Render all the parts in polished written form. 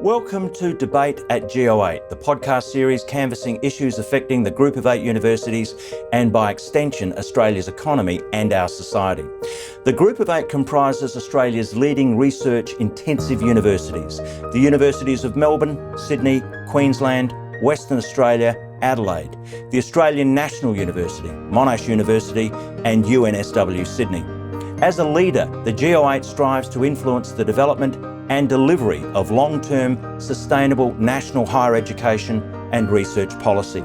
Welcome to Debate at Go8, the podcast series canvassing issues affecting the Group of 8 universities and, by extension, Australia's economy and our society. The Group of 8 comprises Australia's leading research-intensive universities, the Universities of Melbourne, Sydney, Queensland, Western Australia, Adelaide, the Australian National University, Monash University and UNSW Sydney. As a leader, the Go8 strives to influence the development and delivery of long-term, sustainable national higher education and research policy.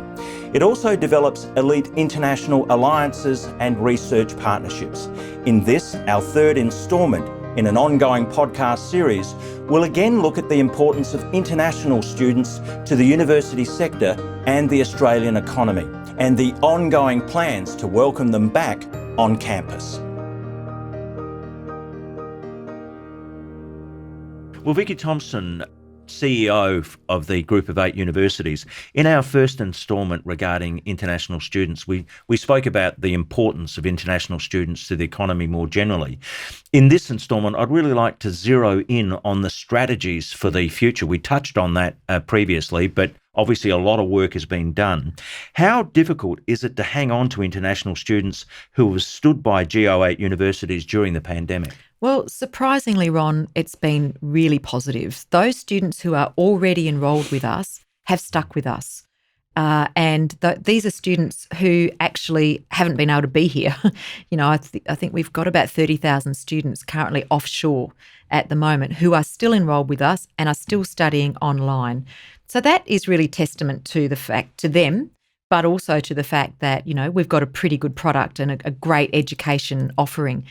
It also develops elite international alliances and research partnerships. In this, our third instalment in an ongoing podcast series, we'll again look at the importance of international students to the university sector and the Australian economy, and the ongoing plans to welcome them back on campus. Well, Vicky Thompson, CEO of the Group of 8 universities, in our first instalment regarding international students, we spoke about the importance of international students to the economy more generally. In this instalment, I'd really like to zero in on the strategies for the future. We touched on that previously, but obviously a lot of work has been done. How difficult is it to hang on to international students who have stood by Go8 universities during the pandemic? Well, surprisingly, Ron, it's been really positive. Those students who are already enrolled with us have stuck with us. These are students who actually haven't been able to be here. I think we've got about 30,000 students currently offshore at the moment who are still enrolled with us and are still studying online. So that is really testament to them, but also to the fact that, we've got a pretty good product and a great education offering.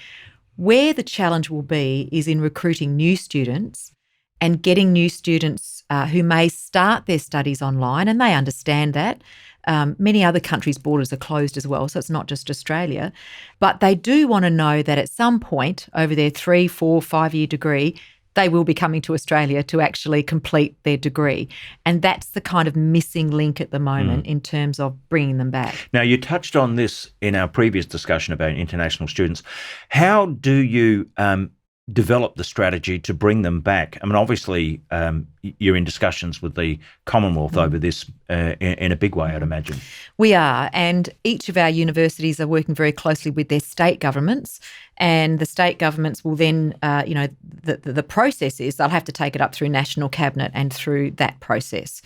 Where the challenge will be is in recruiting new students and getting new students who may start their studies online, and they understand that. Many other countries' borders are closed as well, so it's not just Australia. But they do want to know that at some point over their 3, 4, 5-year degree, they will be coming to Australia to actually complete their degree. And that's the kind of missing link at the moment in terms of bringing them back. Now, you touched on this in our previous discussion about international students. How do you develop the strategy to bring them back? I mean, obviously, you're in discussions with the Commonwealth over this in a big way, I'd imagine. We are, and each of our universities are working very closely with their state governments, and the state governments will then, the process is they'll have to take it up through National Cabinet and through that process.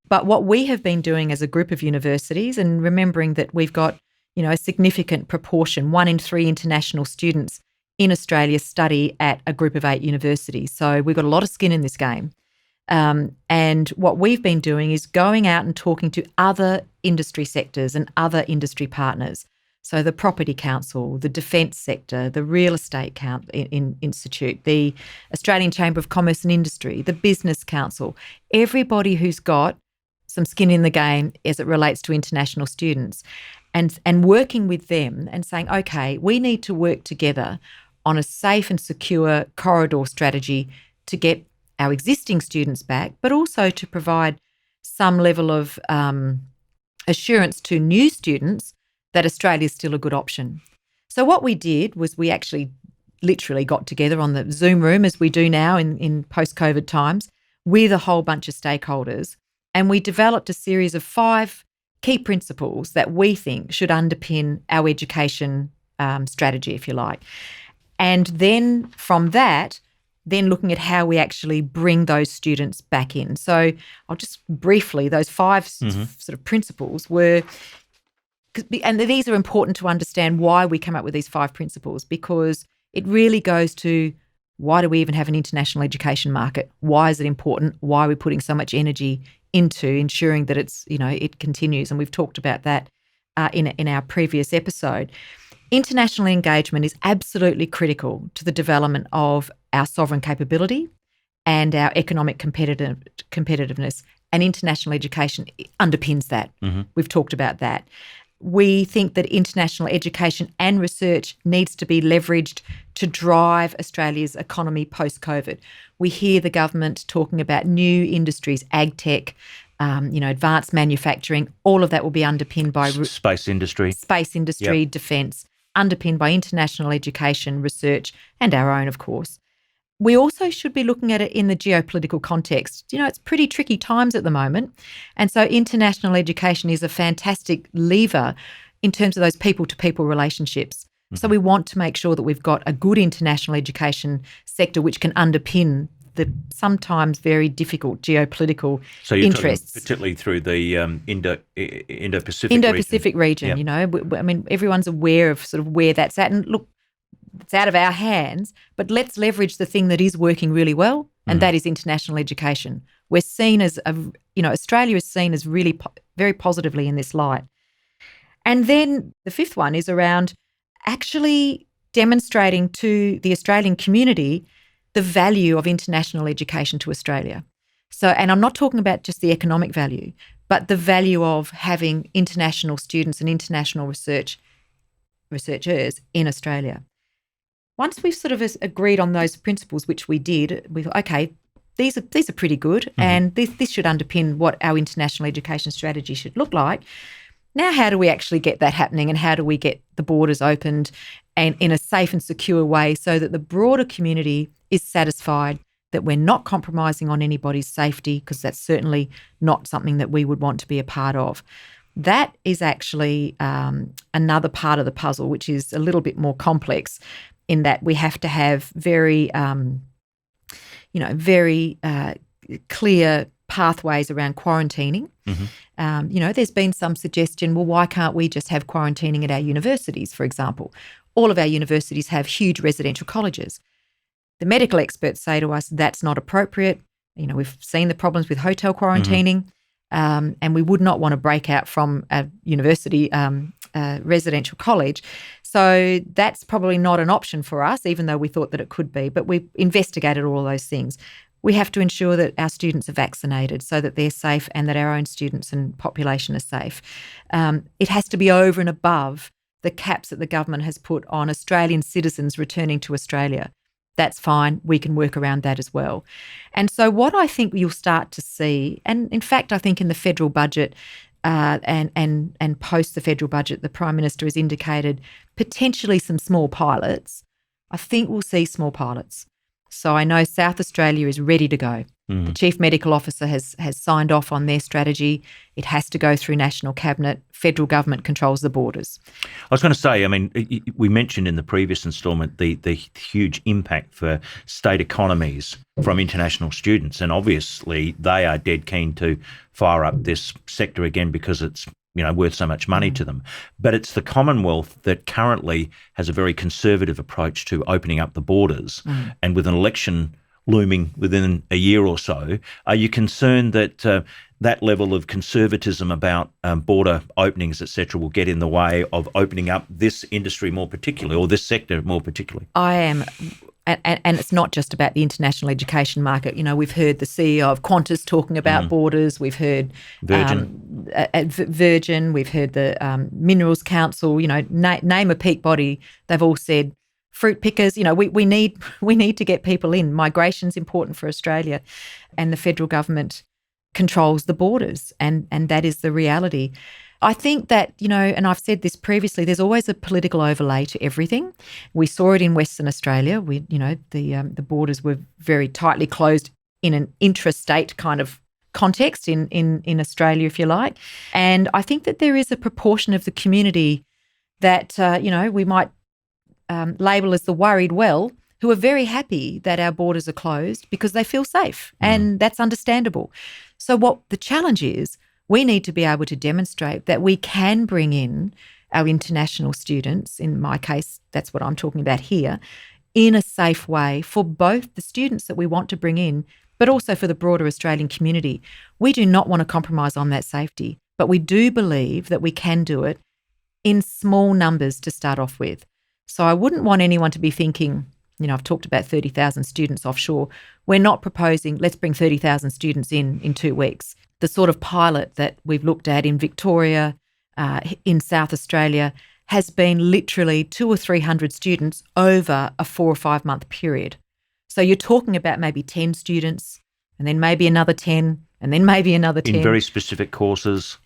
But what we have been doing as a group of universities, and remembering that we've got, a significant proportion, 1 in 3 international students in Australia study at a Group of 8 universities. So we've got a lot of skin in this game. And what we've been doing is going out and talking to other industry sectors and other industry partners. So the Property Council, the Defence sector, the Real Estate Institute, the Australian Chamber of Commerce and Industry, the Business Council, everybody who's got some skin in the game as it relates to international students, and working with them and saying, okay, we need to work together on a safe and secure corridor strategy to get our existing students back, but also to provide some level of assurance to new students that Australia is still a good option. So what we did was we actually literally got together on the Zoom room, as we do now in post-COVID times, with a whole bunch of stakeholders, and we developed a series of 5 key principles that we think should underpin our education strategy, if you like. And then from that, then looking at how we actually bring those students back in. So I'll just briefly, those 5 sort of principles were, and these are important to understand why we come up with these 5 principles, because it really goes to why do we even have an international education market? Why is it important? Why are we putting so much energy into ensuring that it's, it continues? And we've talked about that in our previous episode. International engagement is absolutely critical to the development of our sovereign capability and our economic competitiveness, and international education underpins that. We've talked about that. We think that international education and research needs to be leveraged to drive Australia's economy post-COVID. We hear the government talking about new industries, ag tech, advanced manufacturing. All of that will be underpinned by space industry, defence, underpinned by international education, research, and our own, of course. we also should be looking at it in the geopolitical context. It's pretty tricky times at the moment. And so international education is a fantastic lever in terms of those people-to-people relationships. Mm-hmm. So we want to make sure that we've got a good international education sector which can underpin the sometimes very difficult geopolitical so you're interests. Particularly through the Indo-Pacific region. Yep. I mean, everyone's aware of sort of where that's at. And look, it's out of our hands, but let's leverage the thing that is working really well, and that is international education. We're seen as, Australia is seen as really very positively in this light. And then the fifth one is around actually demonstrating to the Australian community the value of international education to Australia. So, and I'm not talking about just the economic value, but the value of having international students and international researchers in Australia. Once we've sort of agreed on those principles, which we did, we thought, okay, these are pretty good, and this should underpin what our international education strategy should look like. Now, how do we actually get that happening, and how do we get the borders opened and in a safe and secure way so that the broader community is satisfied that we're not compromising on anybody's safety, because that's certainly not something that we would want to be a part of. That is actually another part of the puzzle, which is a little bit more complex, in that we have to have very clear pathways around quarantining. There's been some suggestion, well, why can't we just have quarantining at our universities, for example? All of our universities have huge residential colleges. The medical experts say to us that's not appropriate. We've seen the problems with hotel quarantining, and we would not want to break out from a university residential college. So that's probably not an option for us, even though we thought that it could be. But we've investigated all those things. We have to ensure that our students are vaccinated so that they're safe, and that our own students and population are safe. It has to be over and above the caps that the government has put on Australian citizens returning to Australia. That's fine. We can work around that as well. And so what I think you'll start to see, and in fact, I think in the federal budget and post the federal budget, the Prime Minister has indicated potentially some small pilots. I think we'll see small pilots. So I know South Australia is ready to go. The Chief Medical Officer has signed off on their strategy. It has to go through National Cabinet. Federal government controls the borders. I was going to say, I mean, we mentioned in the previous instalment the huge impact for state economies from international students, and obviously they are dead keen to fire up this sector again because it's worth so much money to them. But it's the Commonwealth that currently has a very conservative approach to opening up the borders, and with an election looming within a year or so, are you concerned that that level of conservatism about border openings, et cetera, will get in the way of opening up this industry more particularly, or this sector more particularly? I am. And it's not just about the international education market. We've heard the CEO of Qantas talking about borders. We've heard Virgin. We've heard the Minerals Council. Name a peak body. They've all said fruit pickers. We need to get people in. Migration's important for Australia, and the federal government controls the borders, and that is the reality. I think that, and I've said this previously, there's always a political overlay to everything. We saw it in Western Australia. The borders were very tightly closed in an intrastate kind of context in Australia, if you like. And I think that there is a proportion of the community that, we might label as the worried well, who are very happy that our borders are closed because they feel safe, and that's understandable. So what the challenge is, we need to be able to demonstrate that we can bring in our international students, in my case, that's what I'm talking about here, in a safe way for both the students that we want to bring in, but also for the broader Australian community. We do not want to compromise on that safety, but we do believe that we can do it in small numbers to start off with. So I wouldn't want anyone to be thinking, I've talked about 30,000 students offshore. We're not proposing, let's bring 30,000 students in 2 weeks. The sort of pilot that we've looked at in Victoria, in South Australia, has been literally 200 or 300 students over a 4 or 5 month period. So you're talking about maybe 10 students, and then maybe another 10, and then maybe another 10. In very specific courses.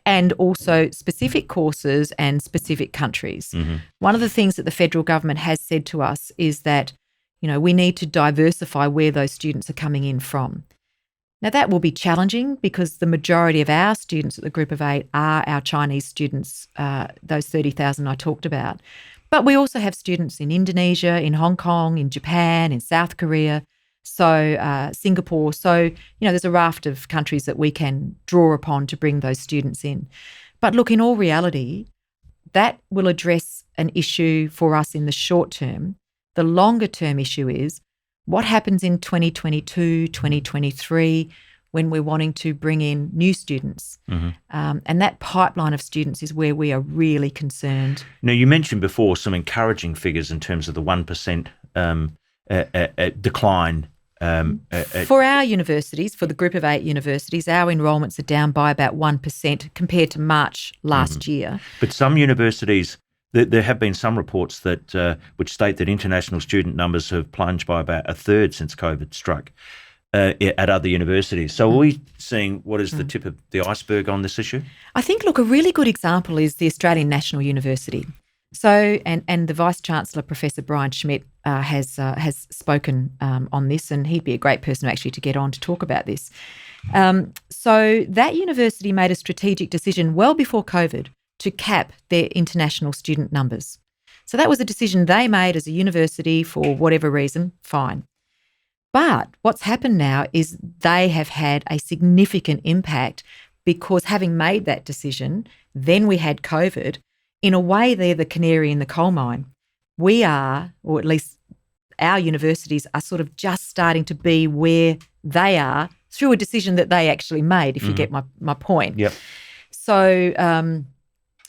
And also specific courses and specific countries. One of the things that the federal government has said to us is that, we need to diversify where those students are coming in from. Now, that will be challenging because the majority of our students at the Group of 8 are our Chinese students, those 30,000 I talked about. But we also have students in Indonesia, in Hong Kong, in Japan, in South Korea, Singapore. So, there's a raft of countries that we can draw upon to bring those students in. But look, in all reality, that will address an issue for us in the short term. The longer term issue is what happens in 2022, 2023 when we're wanting to bring in new students. And that pipeline of students is where we are really concerned. Now, you mentioned before some encouraging figures in terms of the 1% decline. For our universities, for the Group of 8 universities, our enrolments are down by about 1% compared to March last year. But some universities, there have been some reports that which state that international student numbers have plunged by about a third since COVID struck at other universities. So are we seeing what is the tip of the iceberg on this issue? I think, look, a really good example is the Australian National University. So, and the Vice-Chancellor, Professor Brian Schmidt, has spoken on this, and he'd be a great person actually to get on to talk about this. So that university made a strategic decision well before COVID to cap their international student numbers. So that was a decision they made as a university for whatever reason, fine. But what's happened now is they have had a significant impact because having made that decision, then we had COVID. In a way, they're the canary in the coal mine. We are, or at least our universities are sort of just starting to be where they are through a decision that they actually made, if you get my point. Yep. So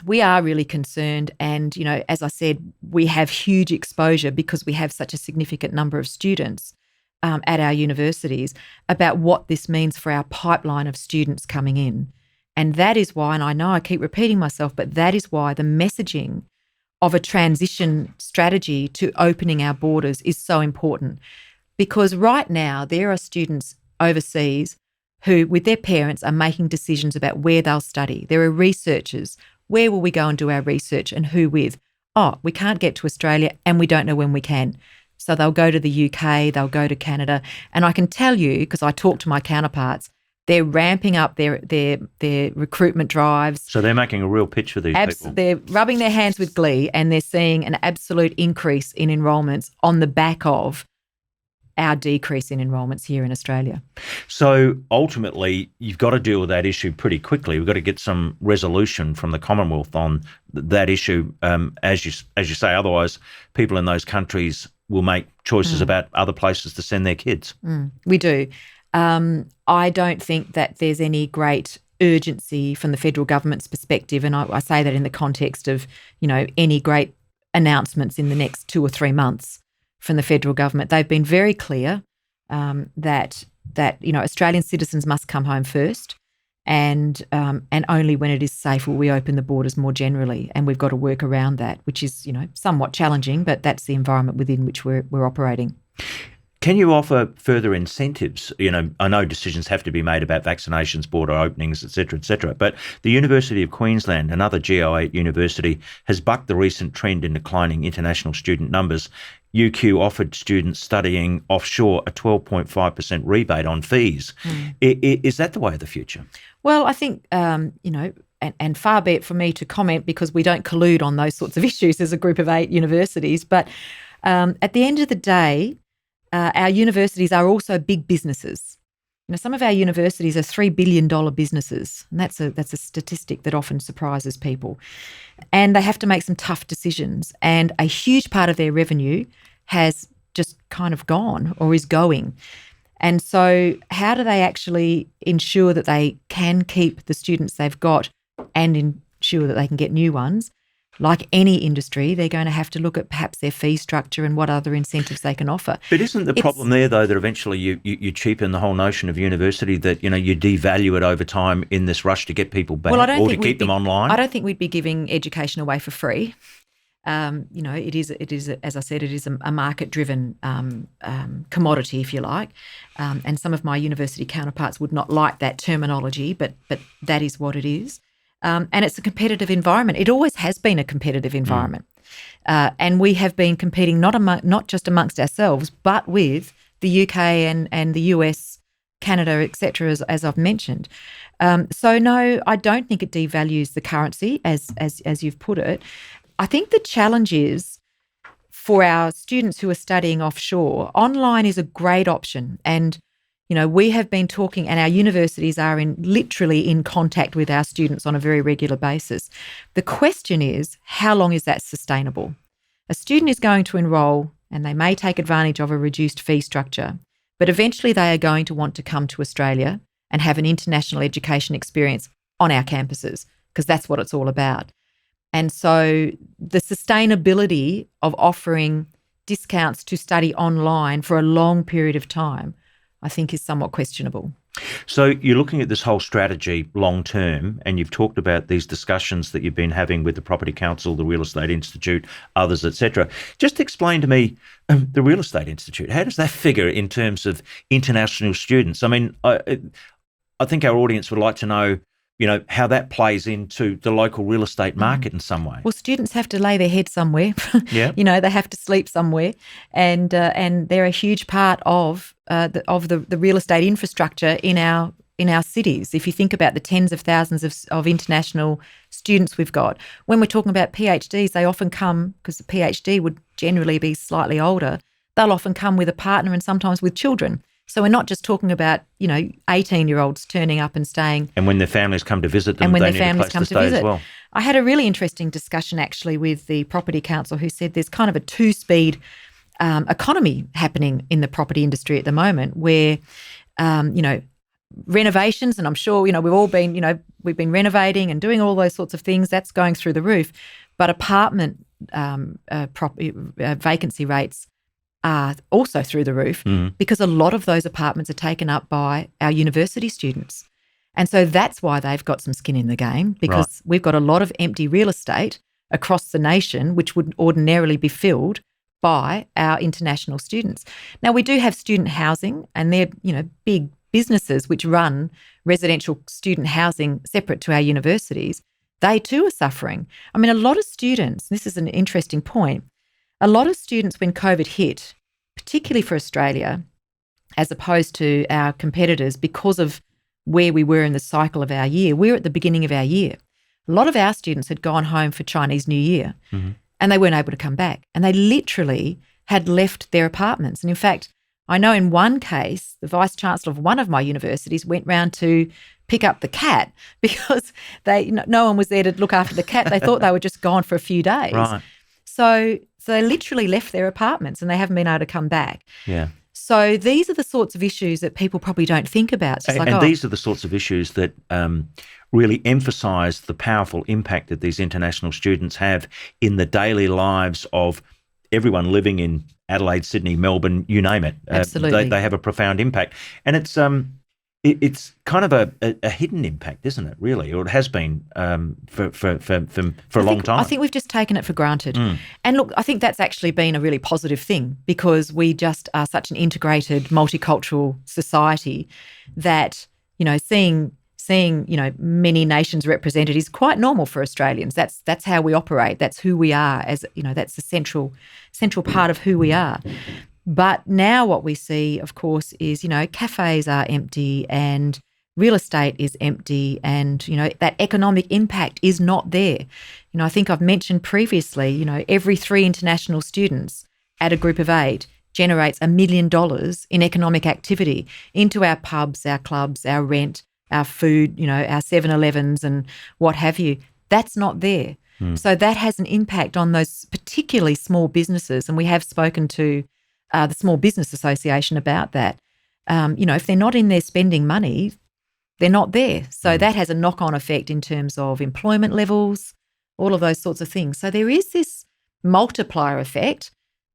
we are really concerned. And, as I said, we have huge exposure because we have such a significant number of students at our universities about what this means for our pipeline of students coming in. And that is why, and I know I keep repeating myself, but that is why the messaging of a transition strategy to opening our borders is so important. Because right now there are students overseas who, with their parents, are making decisions about where they'll study. There are researchers. Where will we go and do our research and who with? Oh, we can't get to Australia and we don't know when we can. So they'll go to the UK, they'll go to Canada. And I can tell you, because I talk to my counterparts, they're ramping up their recruitment drives. So they're making a real pitch for these people. They're rubbing their hands with glee and they're seeing an absolute increase in enrolments on the back of our decrease in enrolments here in Australia. So ultimately, you've got to deal with that issue pretty quickly. We've got to get some resolution from the Commonwealth on that issue, as you say. Otherwise, people in those countries will make choices about other places to send their kids. We do. I don't think that there's any great urgency from the federal government's perspective, and I say that in the context of, any great announcements in the next 2 or 3 months from the federal government. They've been very clear that Australian citizens must come home first, and only when it is safe will we open the borders more generally, and we've got to work around that, which is somewhat challenging, but that's the environment within which we're operating. Can you offer further incentives? I know decisions have to be made about vaccinations, border openings, et cetera, but the University of Queensland, another Go8 university, has bucked the recent trend in declining international student numbers. UQ offered students studying offshore a 12.5% rebate on fees. Is that the way of the future? Well, I think, and far be it from me to comment because we don't collude on those sorts of issues as a Group of 8 universities, but at the end of the day, our universities are also big businesses. Some of our universities are $3 billion businesses, and that's a statistic that often surprises people. And they have to make some tough decisions, and a huge part of their revenue has just kind of gone or is going. And so how do they actually ensure that they can keep the students they've got and ensure that they can get new ones? Like any industry, they're going to have to look at perhaps their fee structure and what other incentives they can offer. But isn't the problem there, though, that eventually you cheapen the whole notion of university, that, you devalue it over time in this rush to get people back or to keep them online? I don't think we'd be giving education away for free. It is, as I said, it is a market-driven commodity, if you like. And some of my university counterparts would not like that terminology, but that is what it is. And it's a competitive environment. It always has been a competitive environment. And we have been competing not just amongst ourselves, but with the UK and the US, Canada, etc., as I've mentioned. So no, I don't think it devalues the currency, as you've put it. I think the challenge is for our students who are studying offshore, online is a great option. And, we have been talking, and our universities are literally in contact with our students on a very regular basis. The question is, how long is that sustainable? A student is going to enrol and they may take advantage of a reduced fee structure, but eventually they are going to want to come to Australia and have an international education experience on our campuses, because that's what it's all about. And so the sustainability of offering discounts to study online for a long period of time, I think, is somewhat questionable. So you're looking at this whole strategy long term, and you've talked about these discussions that you've been having with the Property Council, the Real Estate Institute, others, etc. Just explain to me the Real Estate Institute. How does that figure in terms of international students? I mean, I think our audience would like to know, how that plays into the local real estate market in some way. Well, students have to lay their head somewhere. Yeah. They have to sleep somewhere, and they're a huge part of the real estate infrastructure in our cities. If you think about the tens of thousands of international students we've got, when we're talking about PhDs, they often come, because the PhD would generally be slightly older, they'll often come with a partner and sometimes with children. So we're not just talking about, 18-year-olds turning up and staying. And when their families come to visit them, they need a place to stay as well. I had a really interesting discussion actually with the Property Council, who said there's kind of a two-speed economy happening in the property industry at the moment, where, renovations, and I'm sure, we've all been, we've been renovating and doing all those sorts of things, that's going through the roof. But apartment vacancy rates are also through the roof, because a lot of those apartments are taken up by our university students. And so that's why they've got some skin in the game, because we've got a lot of empty real estate across the nation, which would ordinarily be filled by our international students. Now, we do have student housing, and they're, big businesses which run residential student housing separate to our universities. They too are suffering. I mean, a lot of students, this is an interesting point, a lot of students, when COVID hit, particularly for Australia, as opposed to our competitors, because of where we were in the cycle of our year, we're at the beginning of our year. A lot of our students had gone home for Chinese New Year, and they weren't able to come back. And they literally had left their apartments. And in fact, I know in one case, the Vice-Chancellor of one of my universities went round to pick up the cat because no one was there to look after the cat. They thought they were just gone for a few days. Right. So they literally left their apartments and they haven't been able to come back. Yeah. So these are the sorts of issues that people probably don't think about. It's just these are the sorts of issues that really emphasise the powerful impact that these international students have in the daily lives of everyone living in Adelaide, Sydney, Melbourne, you name it. Absolutely. They have a profound impact. And it's kind of a hidden impact, isn't it, really? Or it has been for a long time. I think we've just taken it for granted. And look, I think that's actually been a really positive thing, because we just are such an integrated, multicultural society that, seeing many nations represented is quite normal for Australians. That's how we operate. That's who we are. That's the central part of who we are. But now what we see, of course, is, cafes are empty and real estate is empty, and, that economic impact is not there. I think I've mentioned previously, every 3 international students at a group of 8 generates $1 million in economic activity into our pubs, our clubs, our rent, our food, our 7-Elevens and what have you. That's not there. So that has an impact on those particularly small businesses, and we have spoken to the Small Business Association about that. If they're not in there spending money, they're not there. So that has a knock-on effect in terms of employment levels, all of those sorts of things. So there is this multiplier effect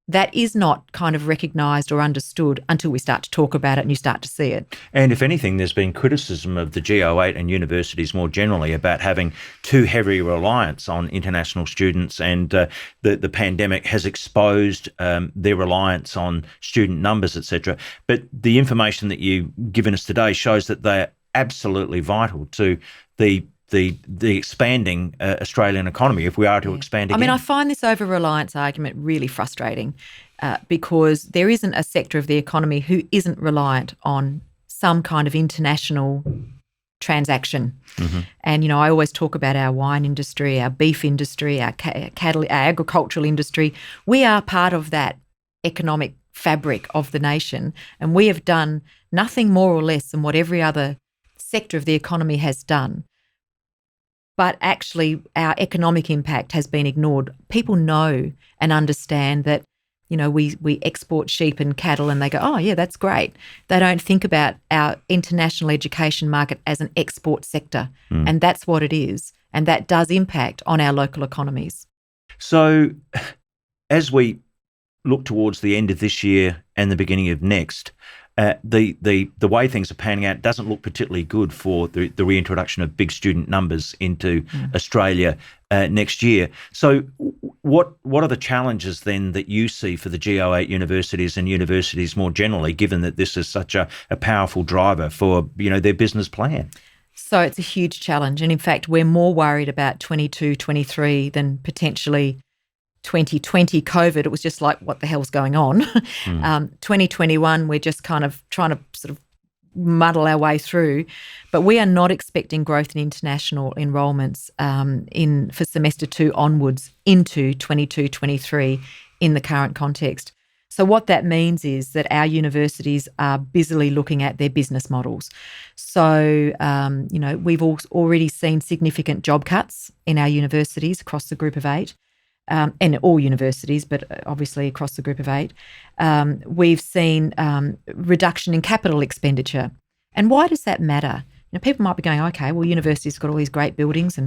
that is not kind of recognised or understood until we start to talk about it and you start to see it. And if anything, there's been criticism of the Go8 and universities more generally about having too heavy reliance on international students, and the pandemic has exposed their reliance on student numbers, etc. But the information that you've given us today shows that they're absolutely vital to the the expanding Australian economy if we are to expand again. I mean, I find this over-reliance argument really frustrating because there isn't a sector of the economy who isn't reliant on some kind of international transaction. Mm-hmm. And, you know, I always talk about our wine industry, our beef industry, our cattle, our agricultural industry. We are part of that economic fabric of the nation, and we have done nothing more or less than what every other sector of the economy has done. But actually, our economic impact has been ignored. People know and understand that, you know, we export sheep and cattle and they go, oh, yeah, that's great. They don't think about our international education market as an export sector. And that's what it is. And that does impact on our local economies. So as we look towards the end of this year and the beginning of next, the way things are panning out doesn't look particularly good for the reintroduction of big student numbers into Australia next year. So what are the challenges then that you see for the Go8 universities and universities more generally, given that this is such a powerful driver for, you know, their business plan? So it's a huge challenge. And in fact, we're more worried about 22-23 than potentially 2020 COVID. It was just like, what the hell's going on? 2021, we're just kind of trying to sort of muddle our way through. But we are not expecting growth in international enrolments for semester 2 onwards into 22-23 in the current context. So what that means is that our universities are busily looking at their business models. So, you know, we've already seen significant job cuts in our universities across the Group of 8. And all universities, but obviously across the Group of 8. We've seen reduction in capital expenditure. And why does that matter? You know, people might be going, okay, well, universities got all these great buildings,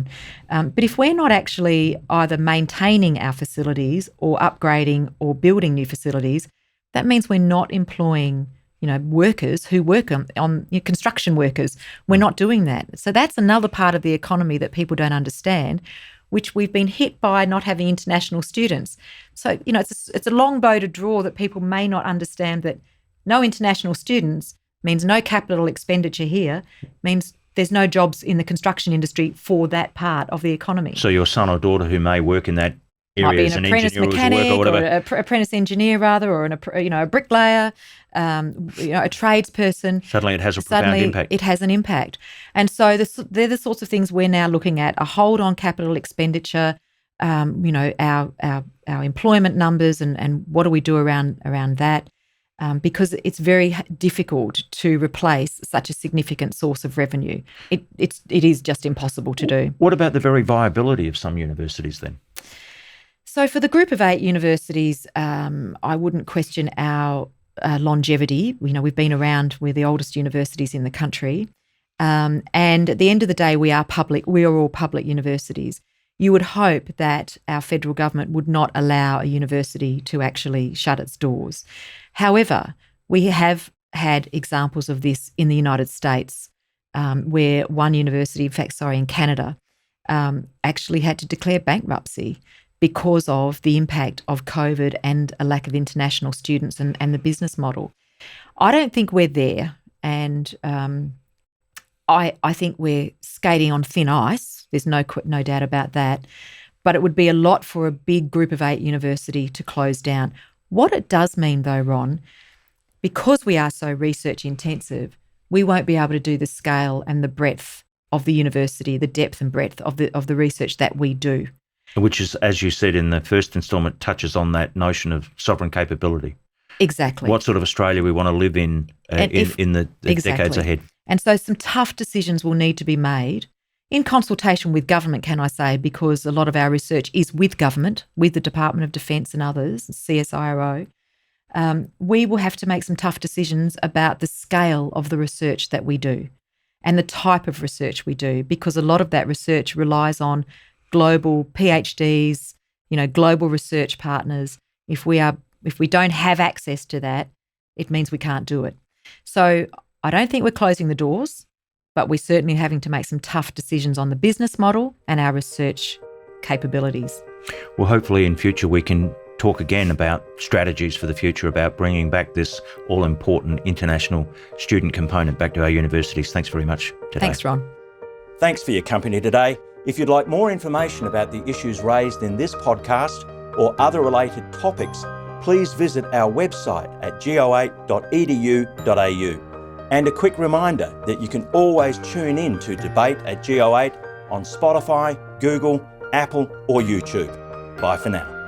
but if we're not actually either maintaining our facilities or upgrading or building new facilities, that means we're not employing, you know, workers who work on you know, construction workers. We're not doing that. So that's another part of the economy that people don't understand, which we've been hit by not having international students. So, you know, it's a long bow to draw that people may not understand, that no international students means no capital expenditure here, means there's no jobs in the construction industry for that part of the economy. So your son or daughter who may work in that area as an apprentice engineer mechanic or whatever. Or an apprentice engineer rather, or a bricklayer, you know, a tradesperson. Suddenly it has a profound impact. It has an impact. And so they're the sorts of things we're now looking at: a hold on capital expenditure, you know, our employment numbers, and what do we do around that? Because it's very difficult to replace such a significant source of revenue. It is just impossible to do. What about the very viability of some universities then? So for the Group of 8 universities, I wouldn't question our longevity. You know, we've been around. We're the oldest universities in the country. And at the end of the day, we are public. We are all public universities. You would hope that our federal government would not allow a university to actually shut its doors. However, we have had examples of this in the United States, where one university, in Canada, actually had to declare bankruptcy because of the impact of COVID and a lack of international students and the business model. I don't think we're there, and I think we're skating on thin ice. There's no doubt about that. But it would be a lot for a big Group of 8 university to close down. What it does mean, though, Ron, because we are so research intensive, we won't be able to do the scale and the breadth of the university, the depth and breadth of the research that we do. Which is, as you said in the first instalment, touches on that notion of sovereign capability. Exactly. What sort of Australia we want to live in the decades ahead. And so some tough decisions will need to be made in consultation with government, can I say, because a lot of our research is with government, with the Department of Defence and others, CSIRO. We will have to make some tough decisions about the scale of the research that we do and the type of research we do, because a lot of that research relies on global PhDs, you know, global research partners. If we don't have access to that, it means we can't do it. So I don't think we're closing the doors, but we're certainly having to make some tough decisions on the business model and our research capabilities. Well, hopefully in future we can talk again about strategies for the future, about bringing back this all-important international student component back to our universities. Thanks very much today. Thanks, Ron. Thanks for your company today. If you'd like more information about the issues raised in this podcast or other related topics, please visit our website at go8.edu.au. And a quick reminder that you can always tune in to Debate at Go8 on Spotify, Google, Apple or YouTube. Bye for now.